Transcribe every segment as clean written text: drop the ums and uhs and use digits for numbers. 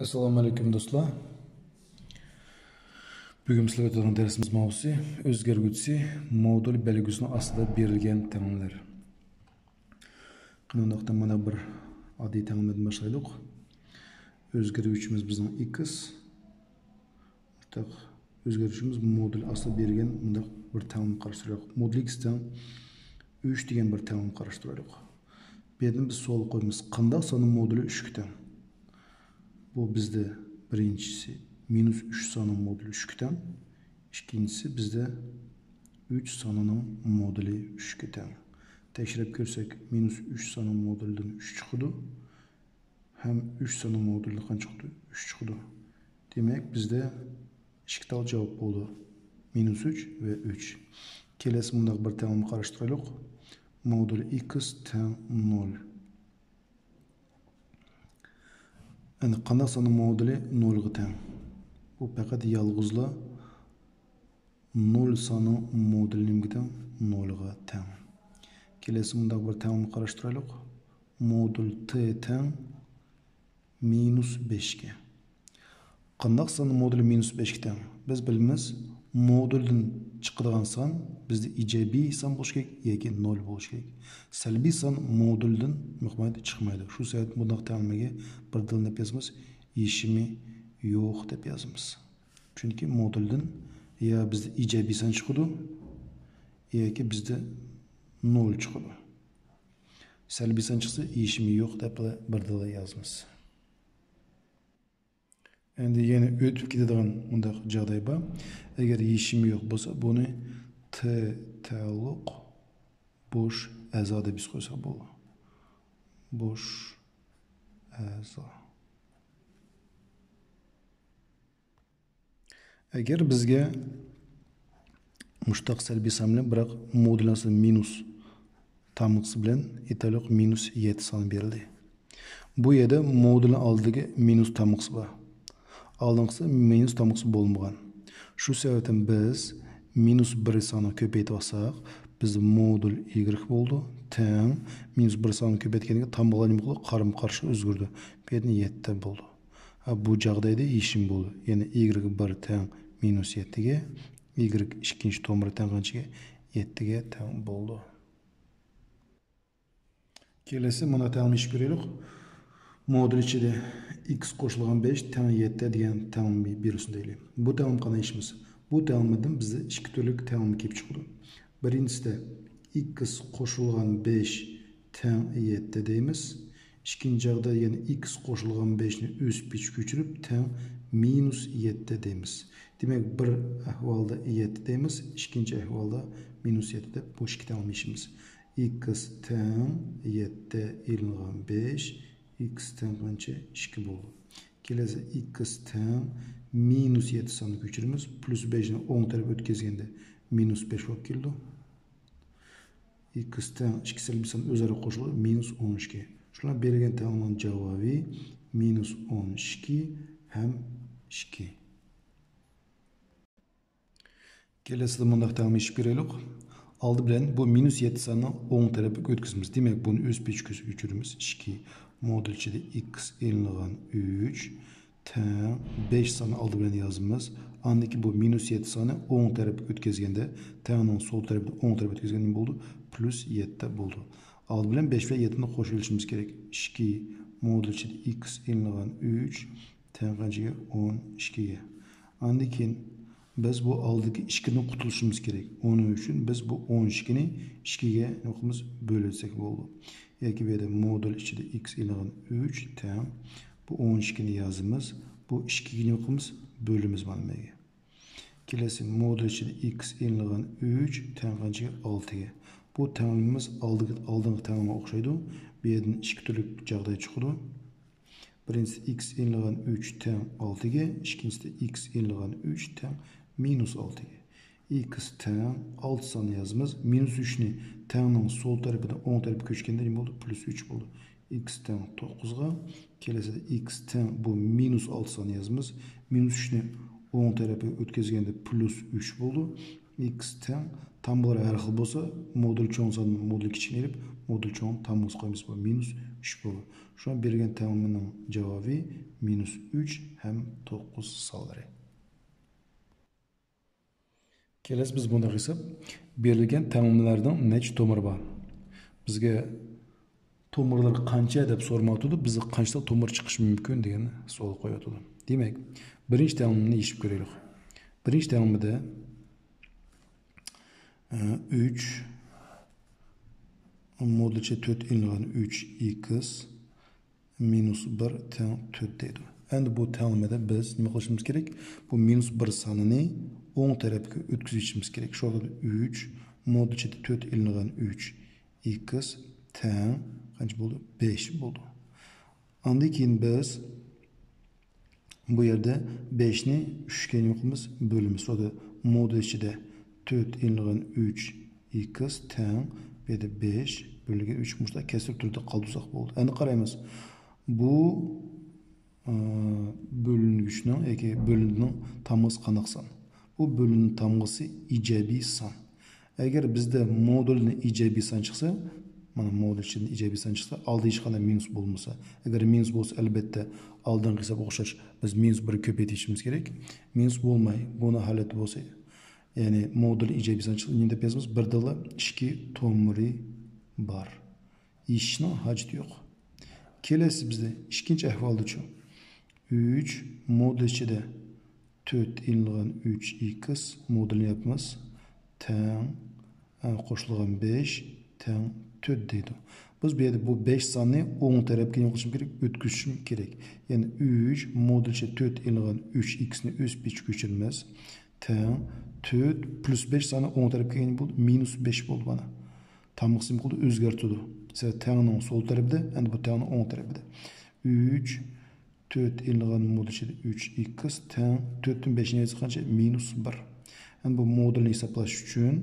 Assalomu alaykum do'stlar. Bugun sizlarga o'tadigan darsimiz mavzusi o'zgarguvchi modul belgisining ostida berilgan tanimlar. Qandoqdan mana bir oddiy tanimdan boshlaylik. O'zgaruvchimiz bizning x. O'rtaq o'zgaruvchimiz modul ostida berilgan bundaq bir tanim qarashtiraylik. Modul x dan 3 degan bir tanim qarashtiraylik. Bu yerdan biz savol qo'yamiz. Qanday soni moduli 3 dan? Bu bizde birincisi minus 3 sonun modülü 3'ten, ikincisi bizde 3 sonunun modülü 3'ten. Tekşirip görsek minus 3 sonun modülüden 3 çıkıdı. Hem 3 sonun modülü kaç çıktı? 3 çıkıdı. Demek bizde iki tal cevap oldu. Minus 3 ve 3. Kelesi bundaq bir tanımı karıştıralım. Modülü x ten 0. Yani qandaq sonun modülü 0'ga teng. Bu faqat yalğızla 0 sonu modülü nimga teng? 0'ga teng. Kelesi bundaq bir tanımı qarashtiraylik. Modül t teng minus 5'ga. Qandaq sonu modülü minus 5'ga teng? Biz bilamiz, modülden chiqadigan son bizde ijobiy son bo'lishi kerak yoki 0 bo'lishi kerak. Salbiy son modülden chiqmaydi. Shu sabab bundaq tanimga bir dil deb yozamiz, yeshimi yo'q deb yozamiz. Chunki modülden ya bizde ijobiy son chiqadi yoki bizde 0 chiqadi. Salbiy son chiqsa yeshimi yo'q deb bir dil yozamiz. Endi yana o'tib ketadigan bundaq joyday bor. Agar yeshimi yo'q bo'lsa, buni t taalluq bo'sh a'zo deb biz qo'ysak bo'ladi. Bo'sh a'zo. Agar bizga mushtaq salbiy son bilan biroq modulasi minus tamg'isi bilan aytaylik minus 7 son berildi. Bu yerda modulning oldiga minus tamg'isi bor. Aldığımızda minus tamg'isi bo'lmagan. Shu sababdan biz minus 1 soni ko'paytirib olsak, biz modul y bo'ldi. Teng minus 1 soni ko'paytganiga tamg'alar nima bo'ldi? Qarama-qarshi o'zgardi. Bu yerda 7 bo'ldi. Bu joqdayda yeshim bo'ldi. Ya'ni y1 teng minus 7 ga, y ikkinchi tomir teng qanchaga? 7 ga teng bo'ldi. Kelasi mana tanimni ish ko'raylik. Modül içinde x qo'shilgan 5 teng 7 degan tanimni berilsin deylik. Bu tanim qanday ishimiz? Bu tanimdan bizde ikki turli tanim kelib chiqdi. Birinchisida x qo'shilgan 5 teng 7 deymiz. İkinci joqda yana x qo'shilgan 5 ni o'z pich ko'chirib teng minus 7 deymiz. Demak, bir ahvolda 7 deymiz, ikkinchi ahvolda minus 7 deb bu ikki tanim ishimiz. X teng 7 ilingan 5 x teng qancha? 2 bo'ldi. Kelasi x teng minus 7 sonni ko'chiramiz. Plus 5 ni o'ng tarafga o'tkazganda minus 5 bo'lib keldi. X teng 2 salbiy son o'zaro qo'shilib minus 12. Shular berilgan tanimning javobi minus 12 ham 2. Kelasida bundaq tanimni ish beraylik. Aldı bilan bu minus 7 sonni o'ng tarafga o'tkazamiz. Demak, buni o'z pechkasiga ko'chiramiz. 2 modul ichida x ilingan 3 teng 5 sonni aldı bilan yozamiz. Andaki bu minus 7 sonni o'ng tarafga o'tkazganda, tengning sol tarafida o'ng tarafga o'tkazganda nima bo'ldi? Plus 7 bo'ldi. Aldı bilan 5 va 7 ni qo'shilishimiz kerak. 2 modul ichida x ilingan 3 teng qanchaga? 12 ga. Andaki biz bu aldagi 2 ni qutulishimiz kerak. Onun uchun biz bu 12 ni 2 ga nima bo'lsak bo'ldi. Yoki bu yerda modul ichida x ilingan 3 teng bu 12 ni yozamiz. Bu 2 ga nima qilamiz? Bo'limiz mana bunga. Kelasi modul ichida x ilingan 3 teng qanchaga? 6 ga. Bu tanimimiz oldingi tanimga o'xshaydi. Bu yerdan ikki turli joqday chiqdi. Birinchisi x ilingan 3 teng 6 ga, ikkinchisida x ilingan 3 teng minus 6 ga. X teng 6 sonni yozamiz. Minus 3 ni tengning sol tarafidan o'ng tarafga ko'chganda nima bo'ldi? Plus 3 bo'ldi. X teng 9 ga. Kelasida x teng bu minus 6 sonni yozamiz. Minus 3 ni o'ng tarafga o'tkazganda plus 3 bo'ldi. X teng tamg'alar har xil bo'lsa, modul cho'ng son modul kichiklayib, modul cho'ng tamg'asi qo'yamiz. Bu minus 3 bo'ldi. Şu an bergan tanimning javobi minus 3 hem 9 salları. Kelesi biz bunda hesap berilgan tanımlardan neç tomur var. Bizge tomurlar qancha deb so'ramoqdi, biz qancha tomur chiqishi mumkin degan savol qo'yadi. Demak, birinchi tanimni yechib ko'raylik. Birinchi tanimda 3 modulcha 4 ilingan 3x minus 1 teng 4 deydi. Endi bu tanimda biz nima qilishimiz kerak? Bu minus 1 sonini o'ng tarafga o'tkazishimiz kerak. Shu yerda 3 modulcha 4 ilingan 3x teng qancha bo'ldi? 5 bo'ldi. Ondan keyin biz bu yerda 5 ni 3 ga nima qilamiz? Bo'lamiz. So'da modul ichida 4 ilingan 3x teng bu yerda 5 bo'lgan 3 mushta kesir turda qoldirsak bo'ldi. Endi qaraymiz. Bu bölüngüçnün yoki bölününing tamg'isi qanaqa son? Bu bölünün tamg'isi ijobiy son. Agar bizda modulni ijobiy son chiqsa, mana modul ichida ijobiy son chiqsa, oldi hech qanday minus bo'lmasa, agar minus bo'lsa, albatta oldingi hisob o'xshash biz minus 1 ko'paytirishimiz kerak. Minus bo'lmay, buni holati bo'lsa, ya'ni modul ijobiy son chiqsa, endi biz 1/2 tomiri bor. Ishning hojati yo'q. Kelesi bizde ikinci ahvalda 3 modul içinde 4 ilingan 3x modulini yapmamız teng qo'shilgan 5 teng 4 deydi. Biz bu yerda bu 5 sonini o'ng tarafga yo'qotishimiz kerak, o'tkazishimiz kerak. Ya'ni 3 modul içinde 4 ilingan 3x ni o'z pichga ko'chiramiz teng 4 plus 5 soni o'ng tarafga kelgan bo'ldi, minus 5 bo'ldi mana. Tamg'isini qildi o'zgartirdi. Mesela teng'ning sol tarafida, endi bu teng'ning o'ng tarafida. 3 4 ilingan modul ichida 3x teng 4 dan 5 ni esa qancha? Minus 1. Endi bu modulni hisoblash uchun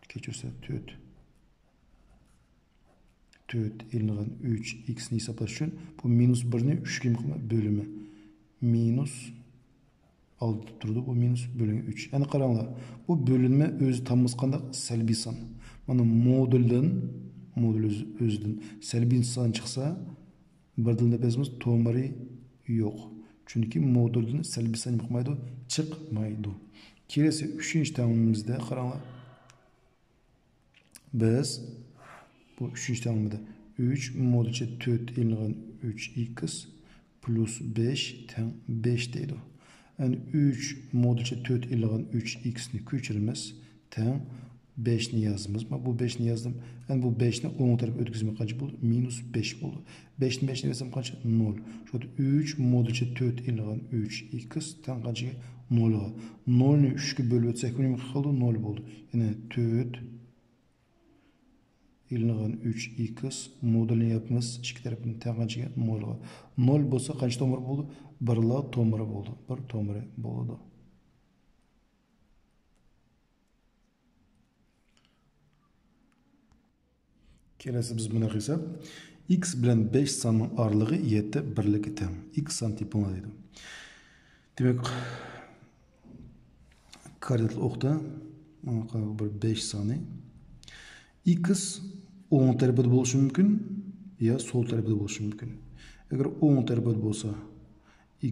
kechirsa 4 ilingan 3x ni hisoblash uchun bu minus 1 ni 3 ga bo'limi. Minus oldi turdi, bu minus bo'lgan 3. Endi qaranglar. Bu bo'linma o'zi tamg'isi qanday? Salbiy son. Mana moduldan o'zidan salbiy son chiqsa, birdan bizimiz tomiri yo'q. Chunki moduldan salbiy son chiqmaydi. Kelasi 3-chi tanimimizda qaranglar. Biz bu 3-chi tanimda 3 modulcha 4 ilingan 3x plus 5 teng 5 deydi. Yani 3 modulcha 4 ilingan 3x ni ko'chiramiz teng 5 ni yazımız. Bu 5 ni yazdım. Yani bu 5 ni o'ng tarafga o'tkazim qancha bo'ldi? Minus 5 bo'ldi. 5 ni 5 ni yazsam qancha? 0. Şurada 3 modulcha 4 ilingan 3x teng qanchaga? 0 ga. 0 ni 3 ga bo'lib o'tsak, nima qoldi? 0 bo'ldi. Ya'ni 4 ilingan 3x modulini yapamiz. Ikki tarafini teng qanchaga? 0 ga. 0 bo'lsa qancha tomir bo'ldi? 1 tomiri bo'ldi. 1 tomiri bo'ldi. Kelasi biz buni qilsak, x bilan 5 sonning oralig'i 7 birligi teng. X son tipini deydi. Demak, koordinatli o'qda bir 5 soni x o'ng tarafida bo'lishi mumkin yo sol tarafida bo'lishi mumkin. Agar o'ng tarafida bo'lsa,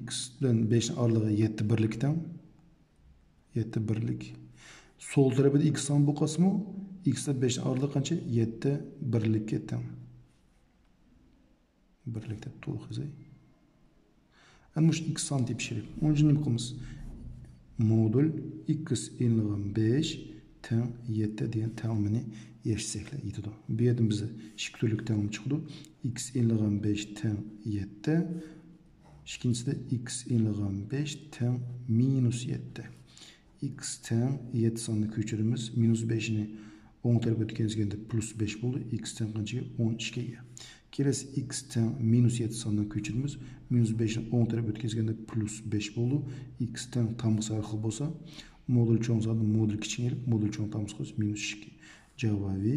x bilan 5 ning oralig'i 7 birlik teng. 7 birlik. Sol tarafida x son bo'lsa-mu, x ile 5 oralığı qancha? 7 birlikka teng. Birlikda to'g'ri. Ana shu x son deb shirik. Onun uchun nima qilamiz? Modul x ilingan 5 teng 7 degan ta'mini yashsaklar yetadi. Bu yerda bizga ikki turlik ta'm chiqdi. X ilingan 5 teng 7. İkincisida x ilingan 5 teng minus 7. X teng 7 sonini ko'chiramiz. Minus 5 ni o'ng tarafga o'tkazganda plus 5 bo'ldi. X teng qanchaga? 12 ga. Kelasi x teng minus 7 sonini ko'chiramiz. Minus 5 ni o'ng tarafga o'tkazganda plus 5 bo'ldi. X teng tamg'isi orqali bo'lsa, modul cho'ng sonda modul kichikroq, modul cho'ng tamg'isi bo'lsa minus 2. Javobi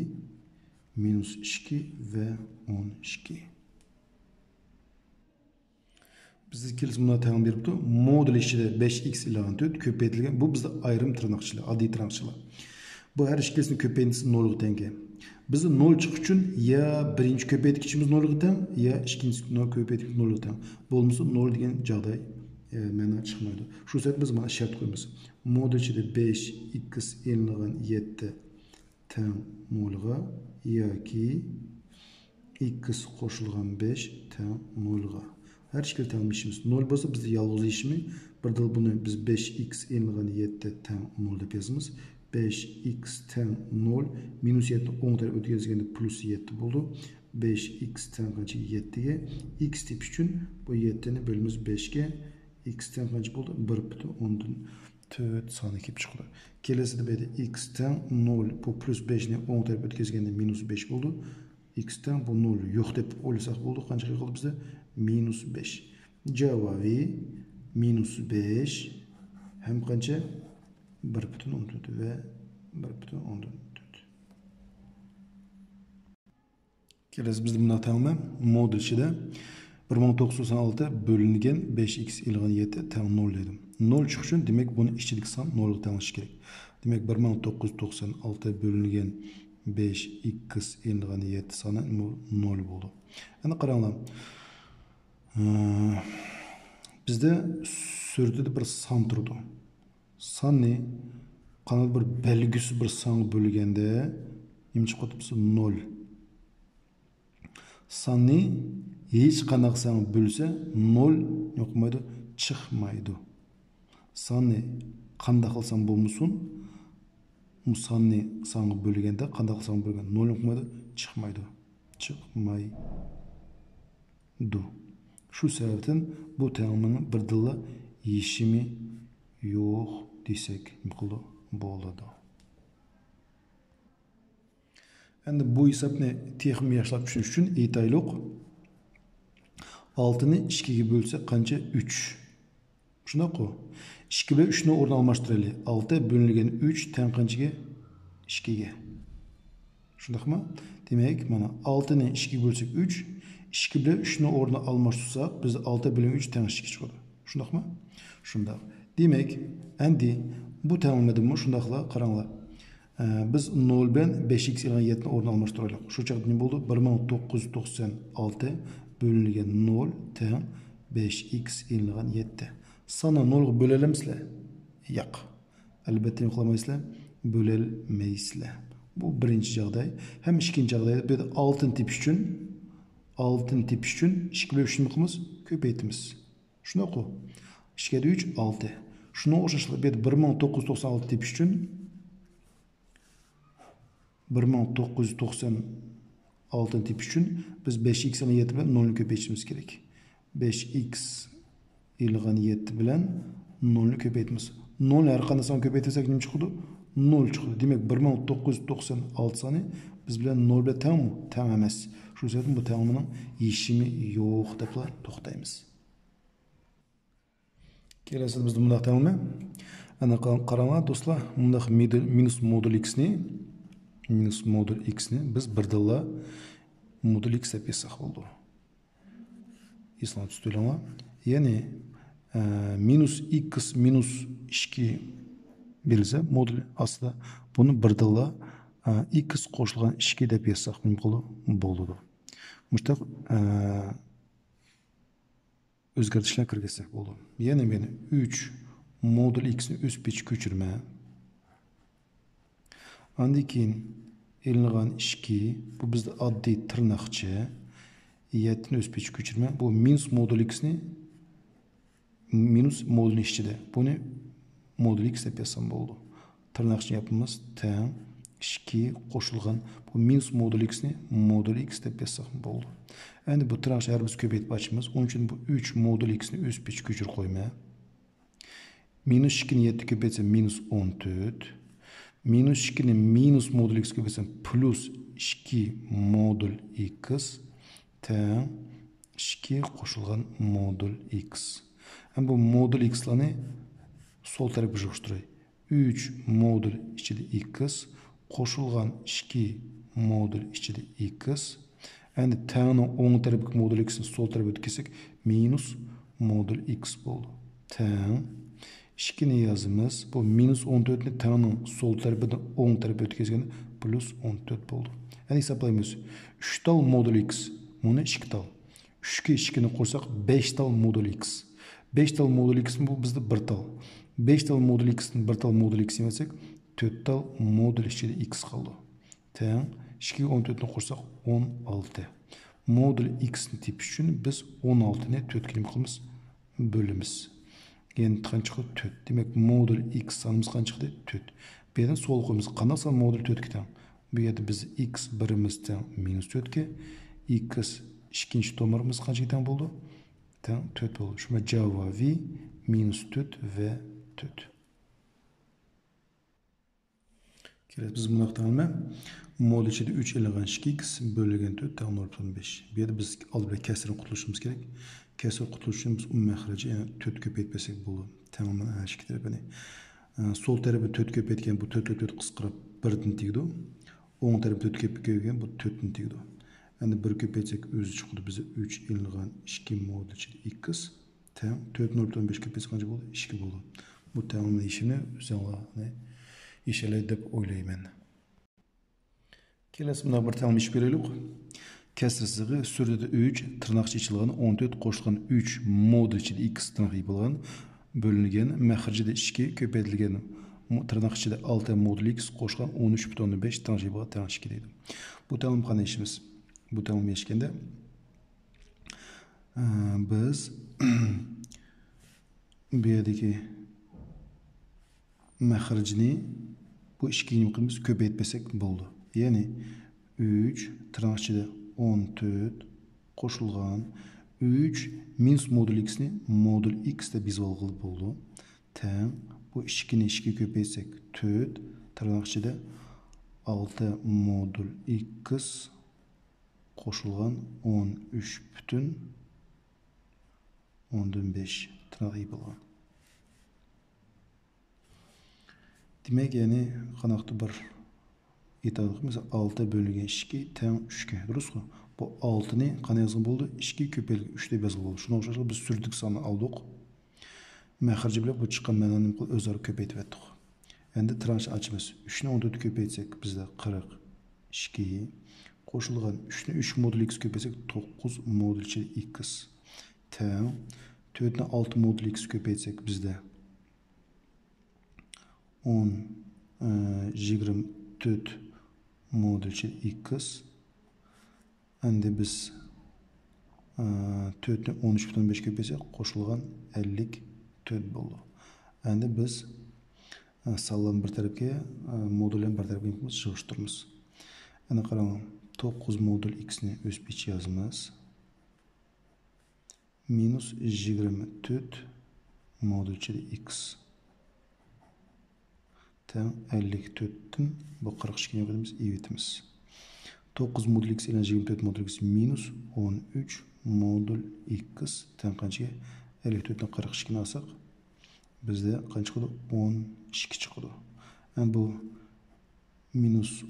minus 2 va 12. Bizga kelasi buna teng beribdi. Modul ichida 5x ilingan 4 ko'paytirilgan. Bu bizda ayrim tirnoqchilar, oddiy tirnoqchilar. Bu her işkesini köpeyintisi 0'ga teң. Biz 0 çıkış için ya birinci köpeytkişimiz 0'ga teң, ya ikinci köpeytkişimiz 0'ga teң. Bolmasa 0 degen jagday mana çıkmaydı. Şu saat biz mana şart koyumuz. Modul içinde 5x elingan 7 teң 0'ga yoki x qo'shilgan 5 teң 0'ga. Her şekil teңmişimiz 0 bolsa bizde yalğız işimi bir dil bunu biz 5x elingan 7 teң 0 dep yazımız. 5x teң 0 minus 7 10 taraf ötközgende plus 7 buldu. 5x teң kaçı 7'ye x tip için bu 7'ni bölümüz 5'ge x teң kaçı buldu? 1,4 sani kep çıktı. Kelesi de böyle x teң 0 bu plus 5'ni 10 taraf ötközgende minus 5 buldu. X teң bu 0 yok dep oylasak buldu. Kança kaldı bizde? Minus 5. Cevabı minus 5 hem kança 1,14 ve 1,14. Kelesi bizde buna tamam modul içinde 1996 bölüngen 5x ilgan 7 teң 0 dedim. 0 çıkış için demek bunun işçilik san 0'ga teңiş gerek. Demek 1996 bölüngen 5x ilgan 7 sаны 0 buldu. Yani qaranglar. Bizde sürtüde bir san turdu. San ne? Qanday bir belgisi bir san bölgende nimchi qo'yibsiz 0. Sanni hech qanday san bo'lsa 0 yo'qmaydi, chiqmaydi. Sanni qanday qilsam bo'lmasin, bu sanni sanga bo'lganda qanday qilsam bo'lgan 0 yo'qmaydi, chiqmaydi. Chiqmaydi. Shu sababdan bu teğmenin bir dilla yeshimi yo'q desek bo'ladi. Endi bu hesapni texnik yaxshilab tushunish uchun aytaylik. 6 ni 2 ga bo'lsa qancha? 3. Shunaqo. 2 bilan 3 ni o'rni almashtiraylik. 6 bo'lingan 3 teң qanchaga? 2 ga. Shundaqmi? Demak, mana 6 ni 2 ga bo'lsak 3, 2 bilan 3 ni o'rni almashtirsak, biz 6 bilan 3 teң 2 chiqadi. Shundaqmi? Shundaq. Demak, endi bu teğmedimi shundaqla qaranglar. Biz 0 bilan 5x ilgan 7 ni o'rni almashtiraylik. Shu chaqda nima bo'ldi? 1996 bo'lingan 0 teң 5x ilgan 7. Sana 0 ga bo'lalamizlar? Yo'q. Albatta yo'qlamaysizlar, bo'lolmaysizlar. Bu birinchi jag'day. Ham ikkinchi jag'dayda bu 6 tip uchun 2 bilan 3 ni qilamiz, ko'paytamiz. Shunaqa. 2 ga 3 6. Shuni o'xshashlar bu 1996 tip uchun 1996 tip uchun biz 5x ilgan 7 bilan 0 ni ko'paytirishimiz kerak. 5x ilgan 7 bilan 0 ni ko'paytamiz. 0 har qanday son ko'paytirsak nima chiqadi? 0 chiqadi. Demak 1996 soni biz bilan 0 bilan tengmi? Teng emas. Shu sababdan bu tengning yeshimi yo'q deb to'xtaymiz. Kelasi bizda bundaq tengmi? Ana qaranglar do'stlar, bundaq minus modul x ni biz birdilla modul x deb yozsak bo'ldi. Eslab tutinglar. Ya'ni minus x minus 2 berilsa modul aslida buni birdilla x qo'shilgan 2 deb yozsak bo'ladi. Mushtaq o'zgartishlar kirgizsak bo'ldi. Ya'ni meni 3 modul x ni o'z pech ko'chirma. Andan keyin ilingan 2 bu bizda oddiy tirnoqcha 7 ni o'z pech ko'chirma. Bu minus modul x ni minus modulni ichida. Buni modul x deb yozsam bo'ldi. Tirnoqcha yapimiz teң 2 qo'shilgan bu minus modul x ni modul x deb yozsak bo'ldi. Endi bu tirnoqchalarni biz ko'paytirib ochamiz. Onun uchun bu 3 modul x ni o'z pech ko'chirib qo'yma. Minus 2 ni 7 ko'paytsa minus 14. Minus 2 ni minus modul x ko'paytsa plus 2 modul x teң 2 qo'shilgan modul x. Bu modul x'larni sol tarafga jo'shtiray. 3 modul ichida x qo'shilgan 2 modul ichida x. Endi tengning o'ng tarafdagi modul x ni sol tarafga o'tkazsak minus modul x bo'ldi. Teң 2'ni yazımız. Bu minus 14'ni tanının sol tarafından 10 tarafı ötközgeni plus 14 oldu. Yani hesaplayımız. 3 tal modul x. Bunu 2 tal. 3'ke 2'ni kursak 5 tal modul x. 5 tal modul x bu bizde 1 tal. 5 tal modul x'nin 1 tal modul x yemesek 4 tal modul içinde x kaldı. Tamam. 2'ye 14'ni kursak 16. Modul x'nin tipi için biz 16'nı 4 kelim kılımız bölümüz. Yani kaç çıktı? 4. Demek modul x sanımız kaç çıktı? 4. Bir yerden sol koyumuz. Kanal modul 4 gidelim. Bu yerde biz x birimizden minus 4 ki x ikinci tomarımız kaç gidelim buldu? Tamam 4 oldu. Şuna cevabı minus 4 ve 4. Kelet biz bunu aktaralım. Modul içinde 3 elegan 2x bölügen 4 tamam ortadan 5. Bir yerde biz alıp bir kesrin kurtuluşumuz gerek. Kesir kurtuluş için biz məxrəci yani 4 köpəyetmesek bulu. Tamamen her iki tarafı. Sol tarafı 4 köpəyetken bu 4 qısqırıb 1'den tegdi. Oң tarafı 4 köpəyetken bu 4'den tegdi. Yani 1 köpəyetsek özü çıkdı bize 3 ilgən 2 modul içinde x. Tamam 4'ün ortadan 5 köpəyetsek kaç oldu? 2 oldu. Bu tamamen işini üzerine işele dep oylayman. Kelesi buna bir tamam iş verelim. Kesrisiği sürede 3 tırnakçı içilgeni 14 qoşulgan 3 modul içinde x tırnak yapılgan bölüngen məxricide 2 köpeytilgen tırnak içinde 6 modul x qoşulgan 13,5 tırnak yapılgan tırnak 2 deydi. Bu tanım qana işimiz. Bu tanım eşkende biz bu yerdeki məxricini bu 2'yi qılımız köpeytmesek buldu. Yani 3 tırnak içinde 14 qoşulgan 3 minus modul x'ni modul x de biz algılı buldu. Tam bu 2'ni 2 köpeysek 4 tırnak içinde 6 modul x qoşulgan 13 bütün 15 tırnak yapılgan. Demek yani qanaqtı bir italık mesela 6 bölügen 2 tam 3'ke. Duruz mu? Bu 6'nı qana yazgın buldu. 2 köpeylik 3'te yazgın buldu. Şuna oxşarsa biz sürdük sanı aldık. Məxrci bile bu çıkan mənanın özarı köpeytip ettik. Endi tranş açımız. 3'ni 14 köpeytsek bizde 42. Qoşulgan 3'ni 3 modul x köpeysek 9 modul içi x. Tam 4'ni 6 modul x köpeytsek bizde 10 24 modul içi x. Endi biz 4'ni 13,5 köpeysek qoşulgan 54 buldu. Endi biz sallan bir tarafga modulun bir tarafga yığıştırmız. Endi qarang 9 modul x'ni o'sib ichi yazamiz. Minus 24 modul içi x. Tam 54'ten bu 42'ni yapıyoruz evetimiz. 9 modul x ile 24 modul x minus 13 modul x tam qanchaga 54'ten 42'ni alsak bizde qancha chiqadi 12 chiqadi. Yani bu minus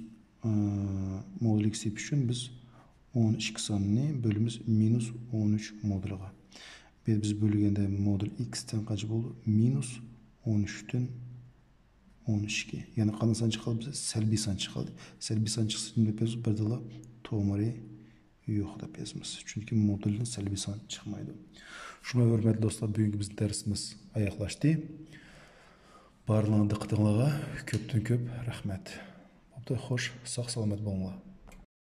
modul x için biz 12 sonini bölümümüz minus 13 modulga. Biz bölgende modul x'ten qancha bo'ldi? Minus 13'ten 12. Yani qana san chiqadi bize salbiy san chiqadi. Salbiy san chiqsa nima yapamiz? Birdala tomari yo'q deb yozamiz. Chunki moduldan salbiy san chiqmaydi. Shuna hurmatli do'stlar, bugungi bizning darsimiz oyoqlashdi. Barlarga diqqatingizga ko'pdan ko'p rahmat. Bo'pti, xo'sh, sog' salomat bo'linglar.